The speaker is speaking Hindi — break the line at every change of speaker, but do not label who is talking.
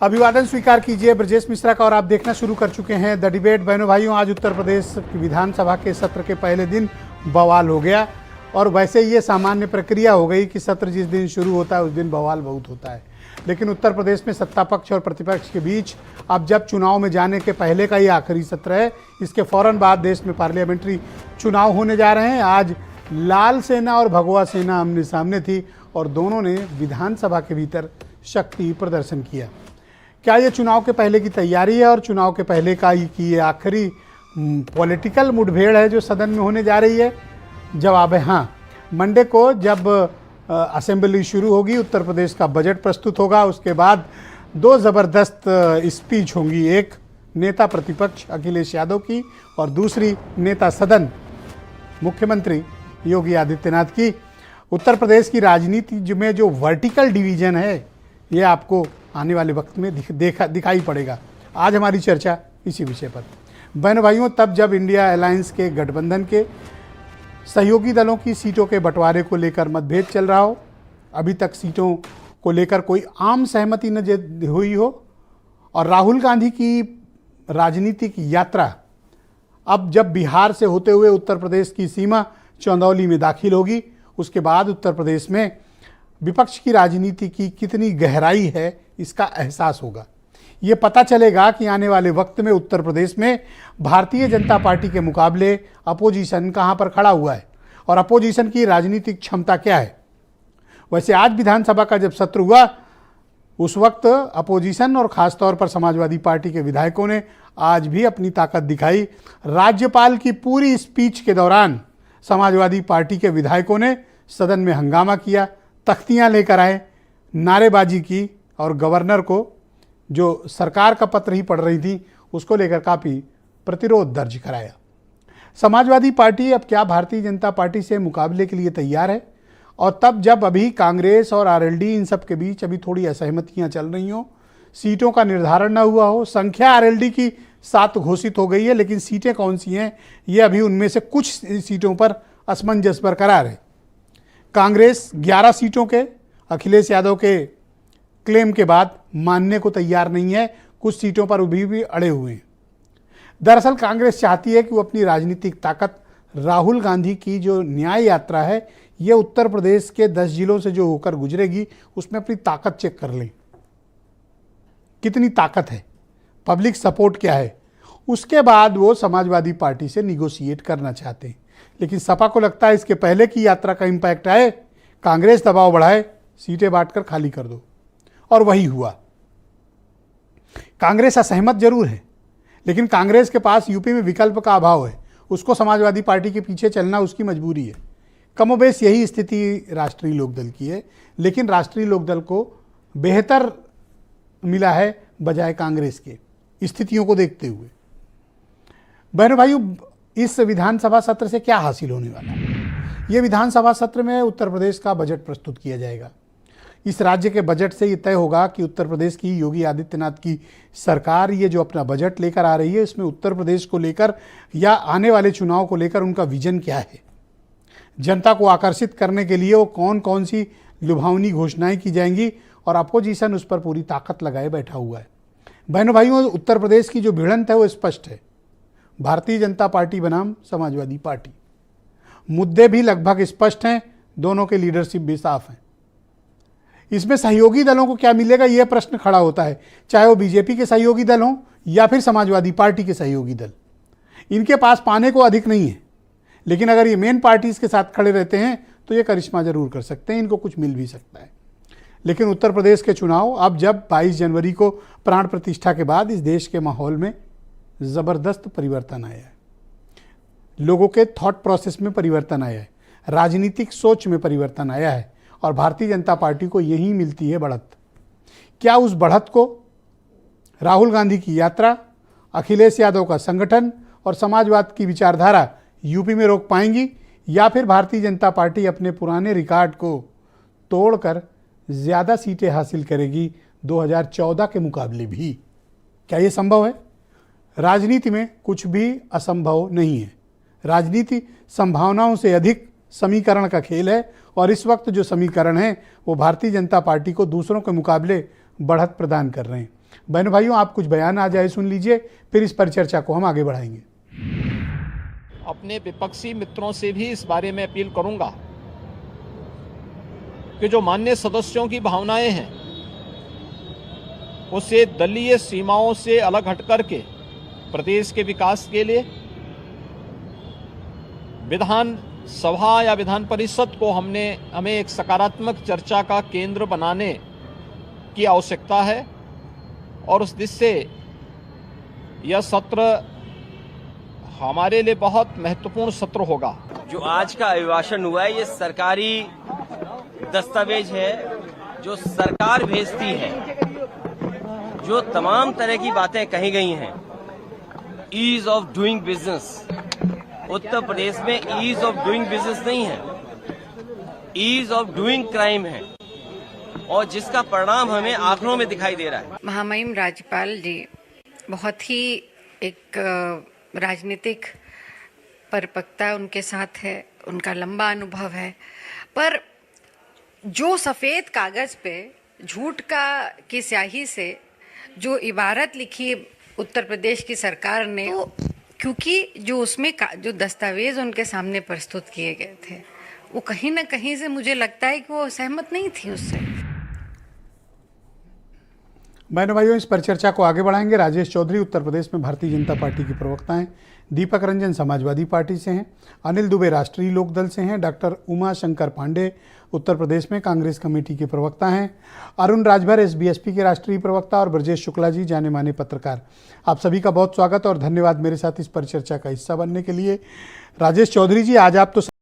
अभिवादन स्वीकार कीजिए ब्रजेश मिश्रा का और आप देखना शुरू कर चुके हैं द डिबेट। बहनों भाइयों, आज उत्तर प्रदेश विधानसभा के सत्र के पहले दिन बवाल हो गया और वैसे ये सामान्य प्रक्रिया हो गई कि सत्र जिस दिन शुरू होता है उस दिन बवाल बहुत होता है। लेकिन उत्तर प्रदेश में सत्ता पक्ष और प्रतिपक्ष के बीच अब जब चुनाव में जाने के पहले का ये आखिरी सत्र है, इसके फौरन बाद देश में पार्लियामेंट्री चुनाव होने जा रहे हैं। आज लाल सेना और भगवा सेना आमने सामने थी और दोनों ने विधानसभा के भीतर शक्ति प्रदर्शन किया। क्या ये चुनाव के पहले की तैयारी है और चुनाव के पहले का ये आखिरी पॉलिटिकल मुठभेड़ है जो सदन में होने जा रही है? जवाब है हाँ। मंडे को जब असेंबली शुरू होगी, उत्तर प्रदेश का बजट प्रस्तुत होगा, उसके बाद दो ज़बरदस्त स्पीच होंगी, एक नेता प्रतिपक्ष अखिलेश यादव की और दूसरी नेता सदन मुख्यमंत्री योगी आदित्यनाथ की। उत्तर प्रदेश की राजनीति में जो वर्टिकल डिवीजन है ये आपको आने वाले वक्त में दिखाई पड़ेगा। आज हमारी चर्चा इसी विषय पर। बहनों भाइयों, तब जब इंडिया अलायंस के गठबंधन के सहयोगी दलों की सीटों के बंटवारे को लेकर मतभेद चल रहा हो, अभी तक सीटों को लेकर कोई आम सहमति न हुई हो और राहुल गांधी की राजनीतिक यात्रा अब जब बिहार से होते हुए उत्तर प्रदेश की सीमा चंदौली में दाखिल होगी, उसके बाद उत्तर प्रदेश में विपक्ष की राजनीति की कितनी गहराई है इसका एहसास होगा। ये पता चलेगा कि आने वाले वक्त में उत्तर प्रदेश में भारतीय जनता पार्टी के मुकाबले अपोजिशन कहां पर खड़ा हुआ है और अपोजिशन की राजनीतिक क्षमता क्या है। वैसे आज विधानसभा का जब सत्र हुआ उस वक्त अपोजिशन और ख़ासतौर पर समाजवादी पार्टी के विधायकों ने आज भी अपनी ताकत दिखाई। राज्यपाल की पूरी स्पीच के दौरान समाजवादी पार्टी के विधायकों ने सदन में हंगामा किया, तख्तियां लेकर आए, नारेबाजी की और गवर्नर को जो सरकार का पत्र ही पढ़ रही थी उसको लेकर काफ़ी प्रतिरोध दर्ज कराया। समाजवादी पार्टी अब क्या भारतीय जनता पार्टी से मुकाबले के लिए तैयार है? और तब जब अभी कांग्रेस और आरएलडी इन सब के बीच अभी थोड़ी असहमतियां चल रही हों, सीटों का निर्धारण न हुआ हो, संख्या आरएलडी की 7 घोषित हो गई है लेकिन सीटें कौन सी हैं ये अभी उनमें से कुछ सीटों पर असमंजस बरकरार है। कांग्रेस 11 सीटों के अखिलेश यादव के क्लेम के बाद मानने को तैयार नहीं है, कुछ सीटों पर अभी भी अड़े हुए हैं। दरअसल कांग्रेस चाहती है कि वो अपनी राजनीतिक ताकत राहुल गांधी की जो न्याय यात्रा है ये उत्तर प्रदेश के 10 जिलों से जो होकर गुजरेगी उसमें अपनी ताकत चेक कर लें, कितनी ताकत है, पब्लिक सपोर्ट क्या है। उसके बाद वो समाजवादी पार्टी से निगोशिएट करना चाहते हैं। लेकिन सपा को लगता है इसके पहले की यात्रा का इम्पैक्ट आए, कांग्रेस दबाव बढ़ाए, सीटें बांटकर खाली कर दो, और वही हुआ। कांग्रेस असहमत जरूर है लेकिन कांग्रेस के पास यूपी में विकल्प का अभाव है, उसको समाजवादी पार्टी के पीछे चलना उसकी मजबूरी है। कमोबेश यही स्थिति राष्ट्रीय लोकदल की है, लेकिन राष्ट्रीय लोकदल को बेहतर मिला है बजाय कांग्रेस के स्थितियों को देखते हुए। बहनों भाइयों, इस विधानसभा सत्र से क्या हासिल होने वाला है? ये विधानसभा सत्र में उत्तर प्रदेश का बजट प्रस्तुत किया जाएगा। इस राज्य के बजट से ये तय होगा कि उत्तर प्रदेश की योगी आदित्यनाथ की सरकार ये जो अपना बजट लेकर आ रही है इसमें उत्तर प्रदेश को लेकर या आने वाले चुनाव को लेकर उनका विजन क्या है। जनता को आकर्षित करने के लिए वो कौन कौन सी लुभावनी घोषणाएं की जाएंगी और अपोजिशन उस पर पूरी ताकत लगाए बैठा हुआ है। बहनों भाइयों, उत्तर प्रदेश की जो भिड़ंत है वो स्पष्ट है, भारतीय जनता पार्टी बनाम समाजवादी पार्टी। मुद्दे भी लगभग स्पष्ट हैं, दोनों के लीडरशिप भी साफ हैं। इसमें सहयोगी दलों को क्या मिलेगा यह प्रश्न खड़ा होता है, चाहे वो बीजेपी के सहयोगी दल हों या फिर समाजवादी पार्टी के सहयोगी दल। इनके पास पाने को अधिक नहीं है, लेकिन अगर ये मेन पार्टीज के साथ खड़े रहते हैं तो ये करिश्मा जरूर कर सकते हैं, इनको कुछ मिल भी सकता है। लेकिन उत्तर प्रदेश के चुनाव अब जब 22 जनवरी को प्राण प्रतिष्ठा के बाद इस देश के माहौल में ज़बरदस्त परिवर्तन आया है, लोगों के थॉट प्रोसेस में परिवर्तन आया है, राजनीतिक सोच में परिवर्तन आया है और भारतीय जनता पार्टी को यही मिलती है बढ़त। क्या उस बढ़त को राहुल गांधी की यात्रा, अखिलेश यादव का संगठन और समाजवाद की विचारधारा यूपी में रोक पाएंगी या फिर भारतीय जनता पार्टी अपने पुराने रिकॉर्ड को तोड़कर ज़्यादा सीटें हासिल करेगी 2014 के मुकाबले भी? क्या ये संभव है? राजनीति में कुछ भी असंभव नहीं है। राजनीति संभावनाओं से अधिक समीकरण का खेल है और इस वक्त जो समीकरण है वो भारतीय जनता पार्टी को दूसरों के मुकाबले बढ़त प्रदान कर रहे हैं। बहनों भाइयों, आप कुछ बयान आज आए सुन लीजिए, फिर इस परिचर्चा को हम आगे बढ़ाएंगे।
अपने विपक्षी मित्रों से भी इस बारे में अपील करूंगा कि जो माननीय सदस्यों की भावनाएं हैं उसे दलीय सीमाओं से अलग हट करके प्रदेश के विकास के लिए विधान सभा या विधान परिषद को हमें एक सकारात्मक चर्चा का केंद्र बनाने की आवश्यकता है और उस दिशा से यह सत्र हमारे लिए बहुत महत्वपूर्ण सत्र होगा।
जो आज का अभिभाषण हुआ है ये सरकारी दस्तावेज है जो सरकार भेजती है। जो तमाम तरह की बातें कही गई हैं, ease of doing business, Uttar Pradesh में ईज ऑफ डूइंग बिजनेस नहीं है, ईज ऑफ डूइंग क्राइम है और जिसका परिणाम हमें आंकड़ों में दिखाई दे रहा है।
महामहिम राज्यपाल जी बहुत ही एक राजनीतिक परिपक्वता उनके साथ है, उनका लंबा अनुभव है, पर जो सफेद कागज पे झूठ की स्याही से जो इबारत लिखी उत्तर प्रदेश की सरकार ने, तो क्योंकि जो उसमें जो दस्तावेज उनके सामने प्रस्तुत किए गए थे वो कहीं ना कहीं से मुझे लगता है कि वो सहमत नहीं थी उससे।
बहनों भाइयों, इस पर चर्चा को आगे बढ़ाएंगे। राजेश चौधरी उत्तर प्रदेश में भारतीय जनता पार्टी के प्रवक्ता हैं, दीपक रंजन समाजवादी पार्टी से हैं, अनिल दुबे राष्ट्रीय लोकदल से हैं, डॉक्टर उमा शंकर पांडे उत्तर प्रदेश में कांग्रेस कमेटी के प्रवक्ता हैं, अरुण राजभर एसबीएसपी के राष्ट्रीय प्रवक्ता और ब्रजेश शुक्ला जी जाने माने पत्रकार। आप सभी का बहुत स्वागत और धन्यवाद मेरे साथ इस परिचर्चा का हिस्सा बनने के लिए। राजेश चौधरी जी, आज आप तो